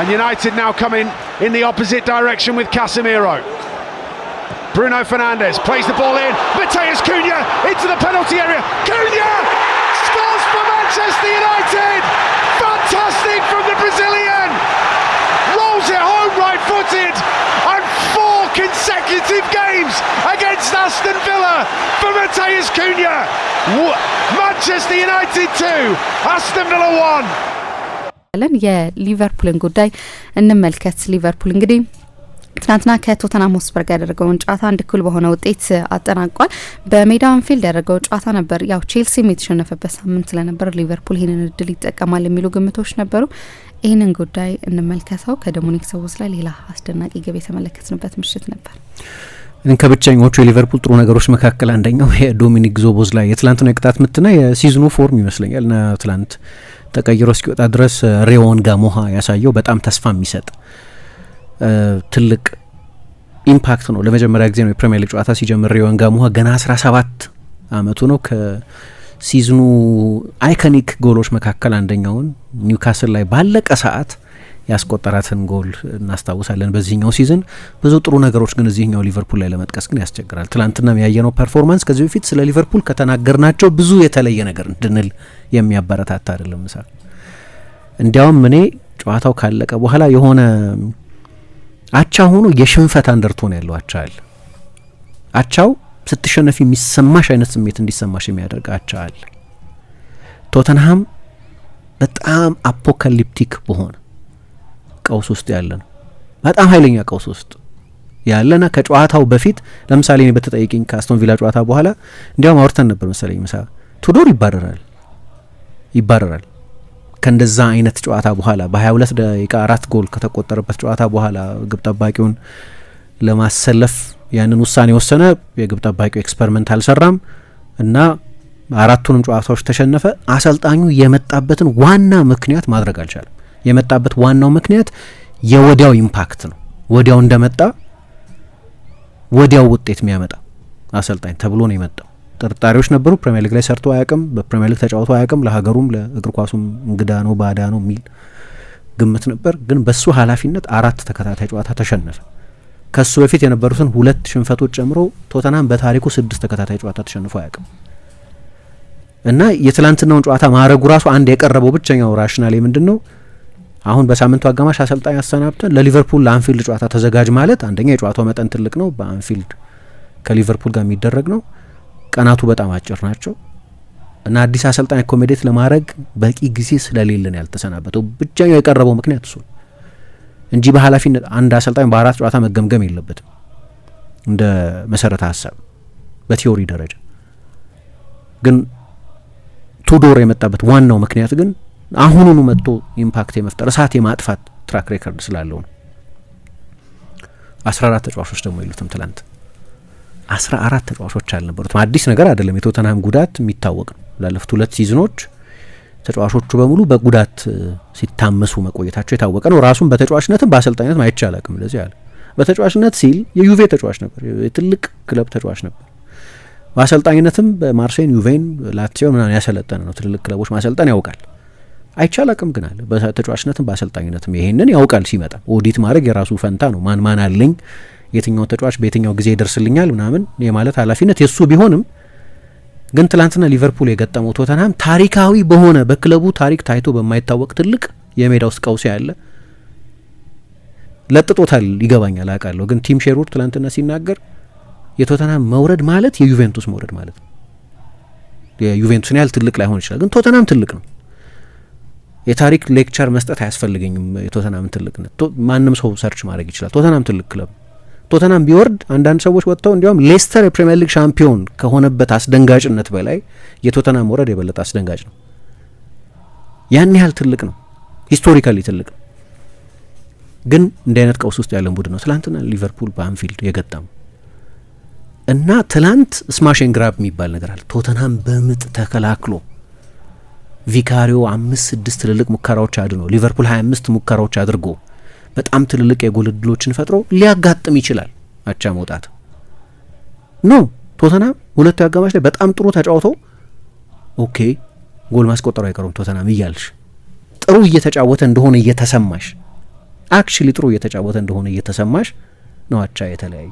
And United now coming in the opposite direction with Casemiro. Bruno Fernandes plays the ball in. Matheus Cunha into the penalty area. Cunha scores for Manchester United. Fantastic from the Brazilian. Rolls it home right-footed. And 4 consecutive games against Aston Villa for Matheus Cunha. Manchester United 2, Aston Villa 1. የሊቨርፑልን ጉዳይ እንመልከት። ሊቨርፑል እንግዲህ ትናንትና ከቶተንሃም ሆትስፐር ጋር ያደረገውን ጨዋታ አንድ እኩል በሆነ ውጤት አጠናቋል። በሜዳ አንፊልድ ያደረገው ጨዋታ ነበር። ያው ቼልሲም የተሸነፈበት ሳምንት ስለነበር ሊቨርፑል ይሄንን እድል ይጠቀማል የሚሉ ግምቶች ነበሩ። ይሄንን ጉዳይ እንመልከተው። ከዶሚኒክ ሶቦስላይ ሌላ አስደናቂ ግብ የተመለከትንበት ምሽት ነበር። ከብቸኞቹ የሊቨርፑል ጥሩ ነገሮች መካከል አንደኛው የዶሚኒክ ሶቦስላይ የትላንትና የቅጣት ምትና የሲዝኑ ፎርም ይመስለኛል እና ትላንት ተቀይሮ እስኪወጣ ድረስ ሬዎን ጋሞሃ ያሳየው በጣም ተስፋ የሚሰጥ ትልቅ ኢምፓክት ነው። ለመጀመሪያ ጊዜ ነው የፕሪሚየር ሊግ ጨዋታ ሲጀምር ሬዎን ጋሞሃ ገና 17 አመቱ ነው። ከሲዝኑ አይኮኒክ ጎሎች መካከል አንደኛውን ኒውካስል ላይ ባለቀ ሰዓት ያስቆጠራትን ጎል እናስታውሳለን። በዚህኛው ሲዝን ብዙ ጥሩ ነገሮች ግን እዚህኛው ሊቨርፑል ላይ ለመጥቀስ ግን ያስቸግራል። ትላንትና ያየነው ፐርፎርማንስ ከዚህ በፊት ስለ ሊቨርፑል ከተናገርናቸው ብዙ የተለየ ነገር እንድንል የሚያበረታታ አይደለም። እንዲያውም እኔ ጨዋታው ካለቀ በኋላ የሆነ አቻ ሆኖ የሽንፈት አንደርቶን ያለው አቻ አለ። አቻው ስትሸነፊ የሚሰማሽ አይነት ስሜት እንዲሰማሽ የሚያደርግ አቻ አለ። ቶተንሃም በጣም አፖካሊፕቲክ በሆነ ቀውስ ውስጥ ያለ ነው። በጣም ኃይለኛ ቀውስ ውስጥ ያለና ከጨዋታው በፊት ለምሳሌ እኔ በተጠይቂኝ ከአስቶን ቪላ ጨዋታ በኋላ እንዲያውም አውርተን ነበር መሰለኝ ምሳ ቱዶር ይባረራል ከእንደዛ አይነት ጨዋታ በኋላ በ22 ደቂቃ 4 ጎል ከተቆጠረበት ጨዋታ በኋላ ግብ ጠባቂውን ለማሰለፍ ያንን ውሳኔ ወሰነ። የግብ ጠባቂው ኤክስፐሪመንት አልሰራም እና አራቱንም ጨዋታዎች ተሸነፈ። አሰልጣኙ የመጣበትን ዋና ምክንያት ማድረግ አልቻለም። የመጣበት ዋናው ምክንያት የወዲያው ኢምፓክት ነው። ወዲያው እንደመጣ ወዲያው ውጤት የሚያመጣ አሰልጣኝ ተብሎ ነው የመጣው። ጥርጣሬዎች ነበሩ። ፕሪሚየር ሊግ ላይ ሰርቶ አያውቅም፣ በፕሪሚየር ሊግ ተጫውቶ አያውቅም፣ ለሀገሩም ለእግር ኳሱም እንግዳ ነው ባዳ ነው የሚል ግምት ነበር። ግን በሱ ኃላፊነት 4 ተከታታይ ጨዋታ ተሸነፈ። ከሱ በፊት የነበሩትን 2 ሽንፈቶች ጨምሮ ቶተንሃም በታሪኩ 6 ተከታታይ ጨዋታ ተሸንፎ አያውቅም እና የትላንትናውን ጨዋታ ማረጉ ራሱ አንድ የቀረበው ብቸኛው ራሽናል ምንድነው? አሁን በሳምንቱ አጋማሽ አሰልጣኝ አሰናብተን ለሊቨርፑል ለአንፊልድ ጨዋታ ተዘጋጅ ማለት አንደኛ የጨዋታው መጠን ትልቅ ነው። በአንፊልድ ከሊቨርፑል ጋር የሚደረግ ነው። ቀናቱ በጣም አጭር ናቸው እና አዲስ አሰልጣኝ አኮሞዴት ለማድረግ በቂ ጊዜ ስለሌለን ያልተሰናበተው ብቻኛው የቀረበው ምክንያት እሱ እንጂ በኃላፊነት አንድ አሰልጣኝ በ4 ጨዋታ መገምገም የለበትም እንደ መሰረተ ሀሳብ በቲዮሪ ደረጃ። ግን ቱዶር የመጣበት ዋናው ምክንያት ግን አሁኑኑ መጥቶ ኢምፓክት የመፍጠር እሳት የማጥፋት ትራክ ሬከርድ ስላለው ነው። 14 ተጫዋቾች ደግሞ የሉትም። ትላንት 14 ተጫዋቾች አልነበሩትም። አዲስ ነገር አይደለም። የቶተንሃም ጉዳት የሚታወቅ ነው። ላለፉት 2 ሲዝኖች ተጫዋቾቹ በሙሉ በጉዳት ሲታመሱ መቆየታቸው የታወቀ ነው። ራሱም በተጫዋችነትም በአሰልጣኝነትም አይቻላቅም። ለዚህ ያለ በተጫዋችነት ሲል የዩቬ ተጫዋች ነበር፣ የትልቅ ክለብ ተጫዋች ነበር። በአሰልጣኝነትም በማርሴይን፣ ዩቬን፣ ላትሲዮ ምናምን ያሰለጠነ ነው። ትልልቅ ክለቦች ማሰልጠን ያውቃል። አይቻላቅም ግን አለ በተጫዋችነትም በአሰልጣኝነትም ይሄንን ያውቃል። ሲመጣ ኦዲት ማድረግ የራሱ ፈንታ ነው። ማን አለኝ፣ የትኛው ተጫዋች በየትኛው ጊዜ ይደርስልኛል ምናምን የማለት ኃላፊነት የሱ ቢሆንም ግን ትላንትና ሊቨርፑል የገጠመው ቶተንሃም ታሪካዊ በሆነ በክለቡ ታሪክ ታይቶ በማይታወቅ ትልቅ የሜዳ ውስጥ ቀውስ ያለ ለጥጦታል። ይገባኛል፣ አውቃለሁ። ግን ቲም ሼርውድ ትላንትና ሲናገር የቶተንሃም መውረድ ማለት የዩቬንቱስ መውረድ ማለት ነው። የዩቬንቱስን ያህል ትልቅ ላይሆን ይችላል፣ ግን ቶተንሃም ትልቅ ነው። የታሪክ ሌክቸር መስጠት አያስፈልገኝም። የቶተንሃም ትልቅነት ማንም ሰው ሰርች ማድረግ ይችላል። ቶተንሃም ትልቅ ክለብ። ቶተንሃም ቢወርድ አንዳንድ ሰዎች ወጥተው እንዲያውም ሌስተር የፕሪሚየር ሊግ ሻምፒዮን ከሆነበት አስደንጋጭነት በላይ የቶተንሃም መውረድ የበለጠ አስደንጋጭ ነው። ያን ያህል ትልቅ ነው፣ ሂስቶሪካሊ ትልቅ ነው። ግን እንዲህ አይነት ቀውስ ውስጥ ያለን ቡድን ነው ትላንትና ሊቨርፑል በአንፊልድ የገጠሙ እና ትላንት ስማሽ ኤንድ ግራብ የሚባል ነገር አለ። ቶተንሃም በምጥ ተከላክሎ ቪካሪዮ 5-6 ትልልቅ ሙከራዎች አድኖ ሊቨርፑል 25 ሙከራዎች አድርጎ በጣም ትልልቅ የጎል እድሎችን ፈጥሮ ሊያጋጥም ይችላል አቻ መውጣት ነው። ቶተንሃም ሁለቱ አጋማሽ ላይ በጣም ጥሩ ተጫውቶ ኦኬ ጎል ማስቆጠሩ አይቀርም ቶተንሃም እያልሽ ጥሩ እየተጫወተ እንደሆነ እየተሰማሽ አክቹሊ ጥሩ እየተጫወተ እንደሆነ እየተሰማሽ ነው አቻ የተለያዩ።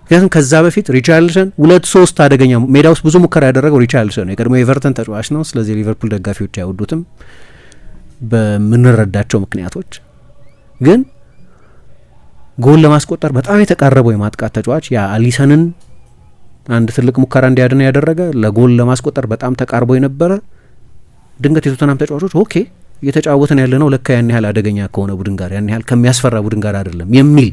ምክንያቱም ከዛ በፊት ሪቻርልሰን 2-3 አደገኛ ሜዳ ውስጥ ብዙ ሙከራ ያደረገው ሪቻርልሰን ነው። የቀድሞ ኤቨርተን ተጫዋች ነው። ስለዚህ ሊቨርፑል ደጋፊዎች አይወዱትም በምንረዳቸው ምክንያቶች። ግን ጎል ለማስቆጠር በጣም የተቃረበው የማጥቃት ተጫዋች ያ አሊሰንን አንድ ትልቅ ሙከራ እንዲያድን ያደረገ ለጎል ለማስቆጠር በጣም ተቃርቦ የነበረ ድንገት የቶተናም ተጫዋቾች ኦኬ እየተጫወትን ያለ ነው ለካ ያን ያህል አደገኛ ከሆነ ቡድን ጋር ያን ያህል ከሚያስፈራ ቡድን ጋር አይደለም የሚል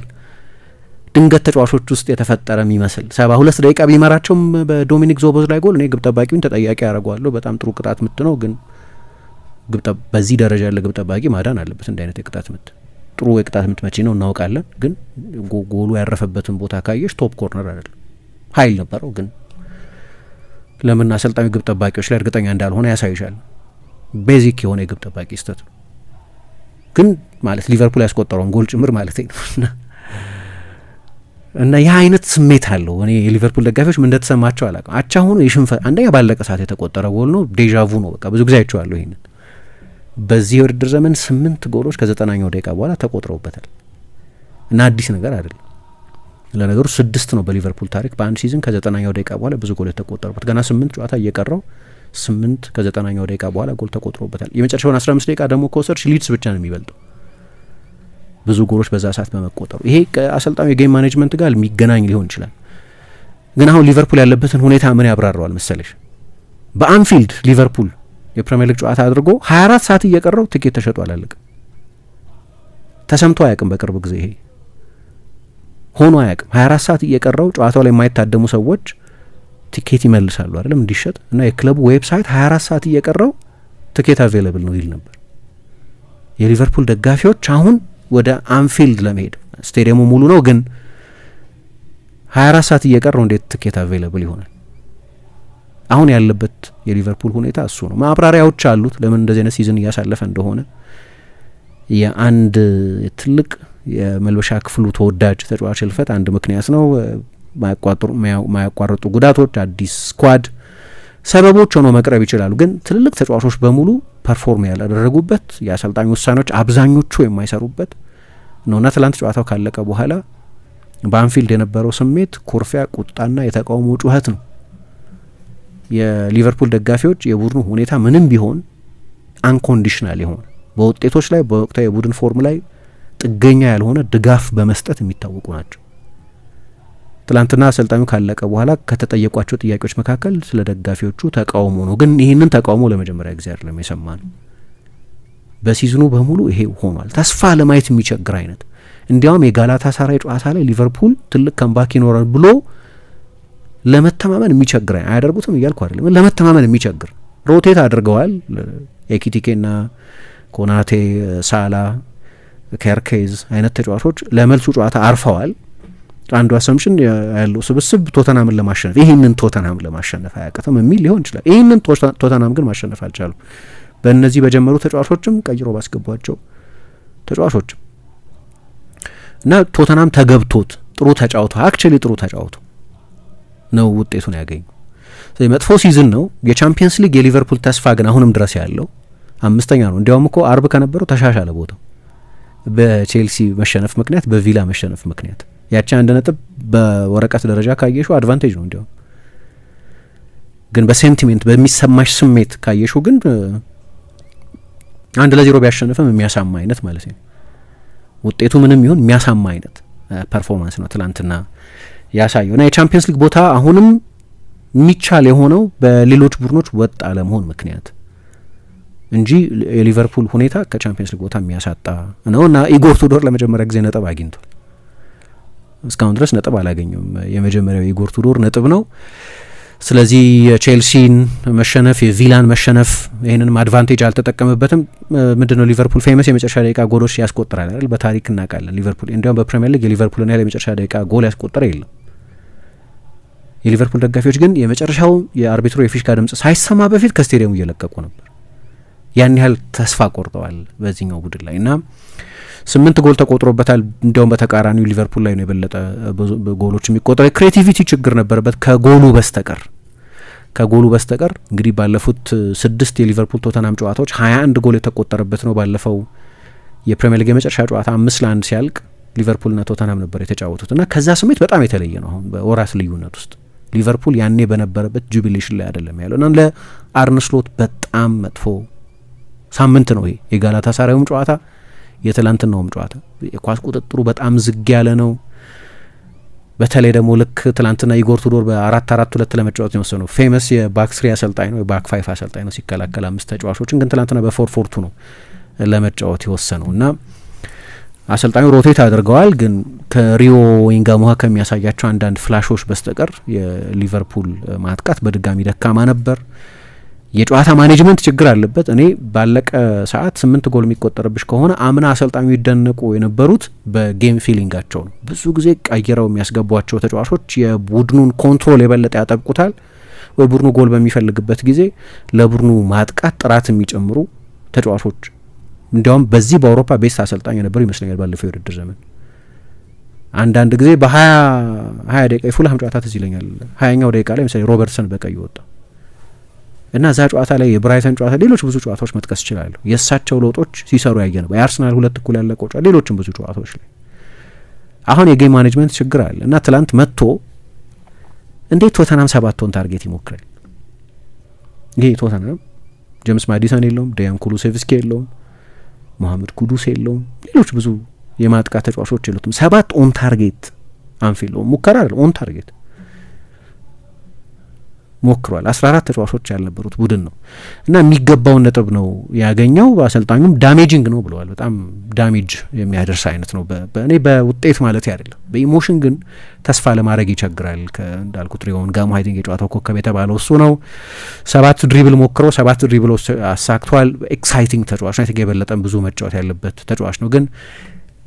ድንገት ተጫዋቾች ውስጥ የተፈጠረ የሚመስል 72 ደቂቃ ቢመራቸውም በዶሚኒክ ዞቦዝ ላይ ጎል እኔ ግብ ጠባቂውን ተጠያቂ ያደርገዋለሁ። በጣም ጥሩ ቅጣት ምት ነው፣ ግን በዚህ ደረጃ ያለ ግብ ጠባቂ ማዳን አለበት። እንደ አይነት የቅጣት ምት ጥሩ የቅጣት ምት መቼ ነው እናውቃለን፣ ግን ጎሉ ያረፈበትን ቦታ ካየሽ ቶፕ ኮርነር አይደለም። ኃይል ነበረው፣ ግን ለምን አሰልጣኙ ግብ ጠባቂዎች ላይ እርግጠኛ እንዳልሆነ ያሳይሻል። ቤዚክ የሆነ የግብ ጠባቂ ስህተት ነው፣ ግን ማለት ሊቨርፑል ያስቆጠረውን ጎል ጭምር ማለት ነው እና ይህ አይነት ስሜት አለው። እኔ የሊቨርፑል ደጋፊዎች ምን እንደተሰማቸው አላውቅም። አቻ ሆኖ የሽንፈት አንደኛ ባለቀ ሰዓት የተቆጠረ ጎል ነው፣ ዴዣvu ነው። በቃ ብዙ ጊዜ አይቼዋለሁ ይሄንን። በዚህ የውድድር ዘመን 8 ጎሎች ከ90ኛው ደቂቃ በኋላ ተቆጥረውበታል እና አዲስ ነገር አይደለም። ለነገሩ 6 ነው በሊቨርፑል ታሪክ በአንድ ሲዝን ከ90ኛው ደቂቃ በኋላ ብዙ ጎል የተቆጠሩበት። ገና 8 ጨዋታ እየቀረው 8 ከ90ኛው ደቂቃ በኋላ ጎል ተቆጥሮበታል። የመጨረሻውን 15 ደቂቃ ደግሞ ከወሰድሽ ሊድስ ብቻ ነው የሚበልጠው ብዙ ጎሎች በዛ ሰዓት በመቆጠሩ። ይሄ ከአሰልጣኙ የጌም ማኔጅመንት ጋር የሚገናኝ ሊሆን ይችላል። ግን አሁን ሊቨርፑል ያለበትን ሁኔታ ምን ያብራራዋል መሰለሽ? በአንፊልድ ሊቨርፑል የፕሪሚየር ሊግ ጨዋታ አድርጎ 24 ሰዓት እየቀረው ትኬት ተሸጦ አላለቅም። ተሰምቶ አያውቅም። በቅርብ ጊዜ ይሄ ሆኖ አያውቅም። 24 ሰዓት እየቀረው ጨዋታው ላይ የማይታደሙ ሰዎች ትኬት ይመልሳሉ አይደለም እንዲሸጥ እና የክለቡ ዌብሳይት 24 ሰዓት እየቀረው ትኬት አቬይለብል ነው ይል ነበር። የሊቨርፑል ደጋፊዎች አሁን ወደ አንፊልድ ለመሄድ ስቴዲየሙ ሙሉ ነው፣ ግን 24 ሰዓት እየቀረው እንዴት ትኬት አቬይለብል ይሆናል? አሁን ያለበት የሊቨርፑል ሁኔታ እሱ ነው። ማብራሪያዎች አሉት ለምን እንደዚህ አይነት ሲዝን እያሳለፈ እንደሆነ። የአንድ ትልቅ የመልበሻ ክፍሉ ተወዳጅ ተጫዋች ህልፈት አንድ ምክንያት ነው። ማያቋርጡ ጉዳቶች፣ አዲስ ስኳድ ሰበቦች ሆነው መቅረብ ይችላሉ። ግን ትልልቅ ተጫዋቾች በሙሉ ፐርፎርም ያላደረጉበት የአሰልጣኝ ውሳኔዎች አብዛኞቹ የማይሰሩበት ነውና ትላንት ጨዋታው ካለቀ በኋላ በአንፊልድ የነበረው ስሜት ኩርፊያ፣ ቁጣና የተቃውሞ ጩኸት ነው። የሊቨርፑል ደጋፊዎች የቡድኑ ሁኔታ ምንም ቢሆን አንኮንዲሽናል የሆነ በውጤቶች ላይ በወቅታዊ የቡድን ፎርም ላይ ጥገኛ ያልሆነ ድጋፍ በመስጠት የሚታወቁ ናቸው። ትላንትና አሰልጣኙ ካለቀ በኋላ ከተጠየቋቸው ጥያቄዎች መካከል ስለ ደጋፊዎቹ ተቃውሞ ነው። ግን ይህንን ተቃውሞ ለመጀመሪያ ጊዜ አይደለም የሰማነው። በሲዝኑ በሙሉ ይሄ ሆኗል። ተስፋ ለማየት የሚቸግር አይነት እንዲያውም የጋላታ ሳራይ ጨዋታ ላይ ሊቨርፑል ትልቅ ከምባክ ይኖራል ብሎ ለመተማመን የሚቸግር አያደርጉትም እያልኩ አይደለም፣ ለመተማመን የሚቸግር ሮቴት አድርገዋል። ኤኪቲኬና ኮናቴ፣ ሳላ፣ ኬርኬዝ አይነት ተጫዋቾች ለመልሱ ጨዋታ አርፈዋል። አንዱ አሰምሽን ያለው ስብስብ ቶተናምን ለማሸነፍ ይህንን ቶተናም ለማሸነፍ አያቅትም የሚል ሊሆን ይችላል። ይህንን ቶተናም ግን ማሸነፍ አልቻሉም። በእነዚህ በጀመሩ ተጫዋቾችም ቀይሮ ባስገቧቸው ተጫዋቾችም እና ቶተናም ተገብቶት ጥሩ ተጫውቶ አክቹሊ ጥሩ ተጫውቶ ነው ውጤቱን ያገኙ። ስለዚህ መጥፎ ሲዝን ነው። የቻምፒየንስ ሊግ የሊቨርፑል ተስፋ ግን አሁንም ድረስ ያለው 5ኛ ነው። እንዲያውም እኮ አርብ ከነበረው ተሻሻለ ቦታው በቼልሲ መሸነፍ ምክንያት፣ በቪላ መሸነፍ ምክንያት ያቺ 1 ነጥብ በወረቀት ደረጃ ካየሽው አድቫንቴጅ ነው። እንዲያውም ግን በሴንቲሜንት በሚሰማሽ ስሜት ካየሽው ግን 1-0 ቢያሸንፍም የሚያሳማ አይነት ማለት ነው። ውጤቱ ምንም ይሁን የሚያሳማ አይነት ፐርፎርማንስ ነው ትላንትና ያሳየው እና የቻምፒየንስ ሊግ ቦታ አሁንም የሚቻል የሆነው በሌሎች ቡድኖች ወጥ አለመሆን ምክንያት እንጂ የሊቨርፑል ሁኔታ ከቻምፒየንስ ሊግ ቦታ የሚያሳጣ ነው እና ኢጎር ቱዶር ለመጀመሪያ ጊዜ ነጥብ አግኝቷል። እስካሁን ድረስ ነጥብ አላገኘም። የመጀመሪያው ኢጎር ቱዶር ነጥብ ነው። ስለዚህ የቼልሲን መሸነፍ የቪላን መሸነፍ ይህንንም አድቫንቴጅ አልተጠቀምበትም። ምንድነው ሊቨርፑል ፌመስ የመጨረሻ ደቂቃ ጎሎች ያስቆጥራል አይደል? በታሪክ እናውቃለን። ሊቨርፑል እንዲያውም በፕሪሚየር ሊግ የሊቨርፑልን ያህል የመጨረሻ ደቂቃ ጎል ያስቆጠረ የለም። የሊቨርፑል ደጋፊዎች ግን የመጨረሻው የአርቢትሩ የፊሽካ ድምጽ ሳይሰማ በፊት ከስቴዲየሙ እየለቀቁ ነበር። ያን ያህል ተስፋ ቆርጠዋል በዚህኛው ቡድን ላይ እና 8 ጎል ተቆጥሮበታል። እንዲያውም በተቃራኒው ሊቨርፑል ላይ ነው የበለጠ ጎሎች የሚቆጠሩ። የክሬቲቪቲ ችግር ነበረበት ከጎሉ በስተቀር እንግዲህ ባለፉት 6 የሊቨርፑል ቶተናም ጨዋታዎች 21 ጎል የተቆጠረበት ነው። ባለፈው የፕሪሚየር ሊግ የመጨረሻ ጨዋታ 5-1 ሲያልቅ ሊቨርፑልና ቶተንሃም ነበር የተጫወቱት እና ከዛ ስሜት በጣም የተለየ ነው። አሁን በወራት ልዩነት ውስጥ ሊቨርፑል ያኔ በነበረበት ጁቢሌሽን ላይ አይደለም ያለው እና ለአርነ ስሎት በጣም መጥፎ ሳምንት ነው ይሄ። የጋላታ ሳራዩም ጨዋታ የትላንትናውም ጨዋታ የኳስ ቁጥጥሩ በጣም ዝግ ያለ ነው። በተለይ ደግሞ ልክ ትላንትና ኢጎር ቱዶር በ4-4-2 ለመጫወት የወሰነው ፌመስ የባክ ስሪ አሰልጣኝ ነው፣ የባክ ፋይፍ አሰልጣኝ ነው። ሲከላከል 5 ተጫዋቾችን ግን ትላንትና በ4-4-2 ነው ለመጫወት የወሰነው እና አሰልጣኙ ሮቴት አድርገዋል። ግን ከሪዮ ዊንጋሞሃ ከሚያሳያቸው አንዳንድ ፍላሾች በስተቀር የሊቨርፑል ማጥቃት በድጋሚ ደካማ ነበር። የጨዋታ ማኔጅመንት ችግር አለበት። እኔ ባለቀ ሰዓት 8 ጎል የሚቆጠርብሽ ከሆነ አምና አሰልጣኙ ይደነቁ የነበሩት በጌም ፊሊንጋቸው ነው። ብዙ ጊዜ ቀይረው የሚያስገቧቸው ተጫዋቾች የቡድኑን ኮንትሮል የበለጠ ያጠብቁታል፣ ወይ ቡድኑ ጎል በሚፈልግበት ጊዜ ለቡድኑ ማጥቃት ጥራት የሚጨምሩ ተጫዋቾች። እንዲያውም በዚህ በአውሮፓ ቤስት አሰልጣኝ የነበሩ ይመስለኛል ባለፈው የውድድር ዘመን። አንዳንድ ጊዜ በ20 ደቂቃ የፉልሃም ጨዋታ ትዝ ይለኛል 20ኛው ደቂቃ ላይ ምሳሌ ሮበርትሰን በቀይ ወጣ እና እዛ ጨዋታ ላይ የብራይተን ጨዋታ፣ ሌሎች ብዙ ጨዋታዎች መጥቀስ ይችላሉ። የእሳቸው ለውጦች ሲሰሩ ያየ ነው። የአርሰናል 2-1 ያለቀው ጨዋታ፣ ሌሎችም ብዙ ጨዋታዎች ላይ አሁን የጌም ማኔጅመንት ችግር አለ እና ትላንት መጥቶ እንዴት ቶተናም 7 ኦን ታርጌት ይሞክራል? ይሄ ቶተናም ጄምስ ማዲሰን የለውም፣ ዲያን ኩሉሴቭስኪ የለውም፣ መሐመድ ኩዱስ የለውም፣ ሌሎች ብዙ የማጥቃት ተጫዋቾች የሉትም። 7 ኦን ታርጌት አንፊልድ ሙከራ አይደለም፣ ኦን ታርጌት ሞክሯል። 14 ተጫዋቾች ያልነበሩት ቡድን ነው እና የሚገባውን ነጥብ ነው ያገኘው። አሰልጣኙም ዳሜጂንግ ነው ብለዋል። በጣም ዳሜጅ የሚያደርስ አይነት ነው። እኔ በውጤት ማለት አይደለም፣ በኢሞሽን ግን ተስፋ ለማድረግ ይቸግራል። እንዳልኩት ሪዮን ጋሞ ሀይቲንግ የጨዋታው ኮከብ የተባለው እሱ ነው። 7 ድሪብል ሞክሮ 7 ድሪብሎች አሳክቷል። ኤክሳይቲንግ ተጫዋች ነው። የበለጠም ብዙ መጫወት ያለበት ተጫዋች ነው። ግን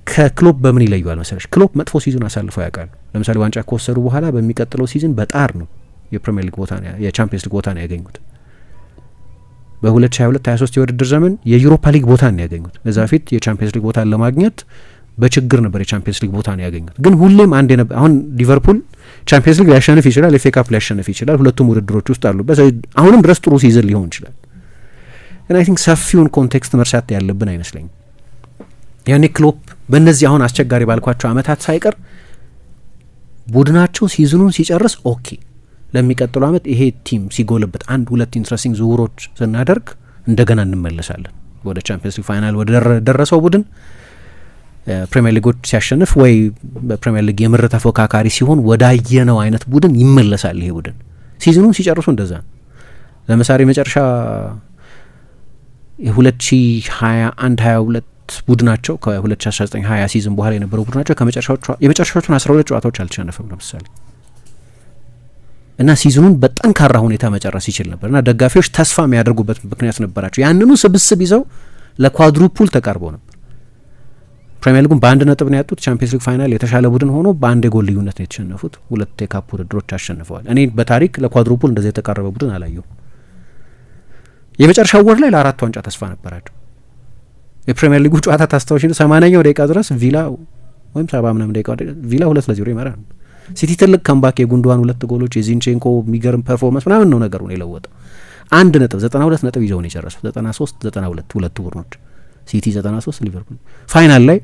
ከክሎፕ በምን ይለየዋል መሰለሽ? ክሎፕ መጥፎ ሲዝን አሳልፈው ያውቃሉ። ለምሳሌ ዋንጫ ከወሰዱ በኋላ በሚቀጥለው ሲዝን በጣር ነው የፕሪሚየር ሊግ ቦታ የቻምፒየንስ ሊግ ቦታ ነው ያገኙት። በ2022-23 የውድድር ዘመን የዩሮፓ ሊግ ቦታ ነው ያገኙት። ከዛ በፊት የቻምፒየንስ ሊግ ቦታን ለማግኘት በችግር ነበር የቻምፒየንስ ሊግ ቦታ ነው ያገኙት። ግን ሁሌም አንድ አሁን ሊቨርፑል ቻምፒየንስ ሊግ ሊያሸንፍ ይችላል፣ ኤፍ ኤ ካፕ ሊያሸንፍ ይችላል። ሁለቱም ውድድሮች ውስጥ አሉበት። አሁንም ድረስ ጥሩ ሲዝን ሊሆን ይችላል። ግን አይ ቲንክ ሰፊውን ኮንቴክስት መርሳት ያለብን አይመስለኝም። ያኔ ክሎፕ በእነዚህ አሁን አስቸጋሪ ባልኳቸው አመታት ሳይቀር ቡድናቸው ሲዝኑን ሲጨርስ ኦኬ ለሚቀጥለው አመት ይሄ ቲም ሲጎልበት 1-2 ኢንትረስቲንግ ዝውውሮች ስናደርግ እንደገና እንመለሳለን ወደ ቻምፒየንስ ሊግ ፋይናል ወደ ደረሰው ቡድን ፕሪሚየር ሊጎች ሲያሸንፍ ወይ በፕሪሚየር ሊግ የምር ተፎካካሪ ሲሆን ወዳየነው አይነት ቡድን ይመለሳል። ይሄ ቡድን ሲዝኑን ሲጨርሱ እንደዛ ነው። ለምሳሌ መጨረሻ የ2021-22 ቡድናቸው ከ2019-20 ሲዝን በኋላ የነበረው ቡድናቸው የመጨረሻዎቹን 12 ጨዋታዎች አልተሸነፈም ለምሳሌ እና ሲዝኑን በጠንካራ ሁኔታ መጨረስ ይችል ነበር እና ደጋፊዎች ተስፋ የሚያደርጉበት ምክንያት ነበራቸው። ያንኑ ስብስብ ይዘው ለኳድሩፑል ተቃርበው ነበር። ፕሪሚየር ሊጉን በ1 ነጥብ ነው ያጡት። ቻምፒየንስ ሊግ ፋይናል የተሻለ ቡድን ሆኖ በ1 የጎል ልዩነት ነው የተሸነፉት። 2 የካፕ ውድድሮች አሸንፈዋል። እኔ በታሪክ ለኳድሩፑል እንደዚህ የተቃረበ ቡድን አላየሁም። የመጨረሻው ወር ላይ ለ4 ዋንጫ ተስፋ ነበራቸው። የፕሪሚየር ሊጉ ጨዋታ ታስታውሽ 80ኛው ደቂቃ ድረስ ቪላ ወይም 70 ምናምን ደቂቃ ቪላ 2-0 ይመራል። ሲቲ ትልቅ ካምባክ የጉንዶዋን 2 ጎሎች የዚንቼንኮ የሚገርም ፐርፎርማንስ ምናምን ነው ነገሩን የለወጠው። 92 ነጥብ ይዘው ነው የጨረሱት። 93-92 ሁለቱ ቡድኖች ሲቲ 93 ሊቨርፑል። ፋይናል ላይ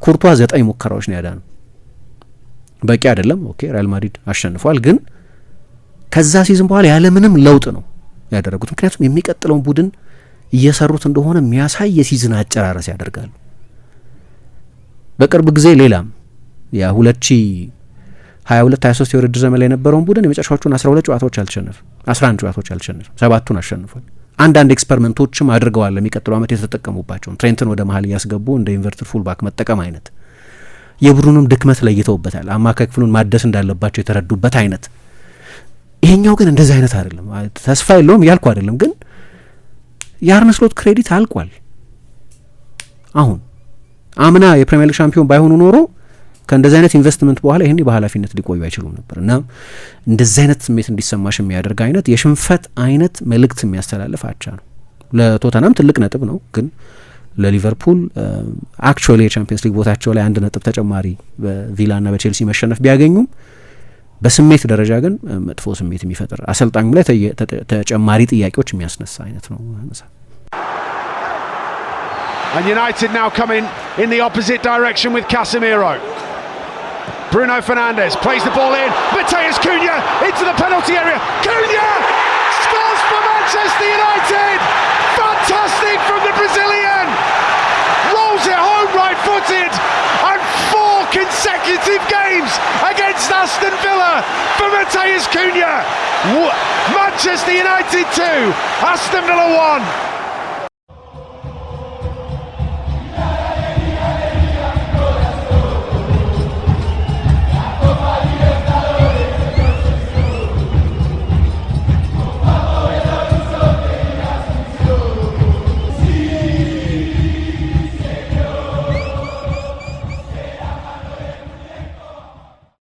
ኩርቷ 9 ሙከራዎች ነው ያዳነው። በቂ አይደለም። ኦኬ ሪያል ማድሪድ አሸንፏል። ግን ከዛ ሲዝን በኋላ ያለምንም ለውጥ ነው ያደረጉት። ምክንያቱም የሚቀጥለውን ቡድን እየሰሩት እንደሆነ የሚያሳይ የሲዝን አጨራረስ ያደርጋሉ። በቅርብ ጊዜ ሌላም የ2022-23 የውድድር ዘመን ላይ የነበረውን ቡድን የመጨረሻዎቹን 12 ጨዋታዎች አልተሸነፈም፣ 11 ጨዋታዎች አልተሸነፈም፣ 7ቱን አሸንፏል። አንዳንድ ኤክስፐሪመንቶችም አድርገዋል። ለሚቀጥለው ዓመት የተጠቀሙባቸውን ትሬንትን ወደ መሀል እያስገቡ እንደ ኢንቨርትድ ፉልባክ መጠቀም አይነት የቡድኑም ድክመት ለይተውበታል። አማካይ ክፍሉን ማደስ እንዳለባቸው የተረዱበት አይነት። ይሄኛው ግን እንደዚህ አይነት አይደለም። ተስፋ የለውም እያልኩ አይደለም፣ ግን የአርነ ስሎት ክሬዲት አልቋል። አሁን አምና የፕሪሚየር ሊግ ሻምፒዮን ባይሆኑ ኖሮ ከእንደዚህ አይነት ኢንቨስትመንት በኋላ ይህን በኃላፊነት ሊቆዩ አይችሉም ነበር እና እንደዚህ አይነት ስሜት እንዲሰማሽ የሚያደርግ አይነት የሽንፈት አይነት መልእክት የሚያስተላልፍ አቻ ነው። ለቶተናም ትልቅ ነጥብ ነው፣ ግን ለሊቨርፑል አክቹዋሊ የቻምፒየንስ ሊግ ቦታቸው ላይ 1 ነጥብ ተጨማሪ በቪላና በቼልሲ መሸነፍ ቢያገኙም በስሜት ደረጃ ግን መጥፎ ስሜት የሚፈጥር አሰልጣኙም ላይ ተጨማሪ ጥያቄዎች የሚያስነሳ አይነት ነው። And United now coming in the opposite direction with Casemiro. Bruno Fernandes plays the ball in. Matheus Cunha into the penalty area. Cunha scores for Manchester United. Fantastic from the Brazilian. Rolls it home right-footed. And 4 consecutive games against Aston Villa for Matheus Cunha. Manchester United 2, Aston Villa 1.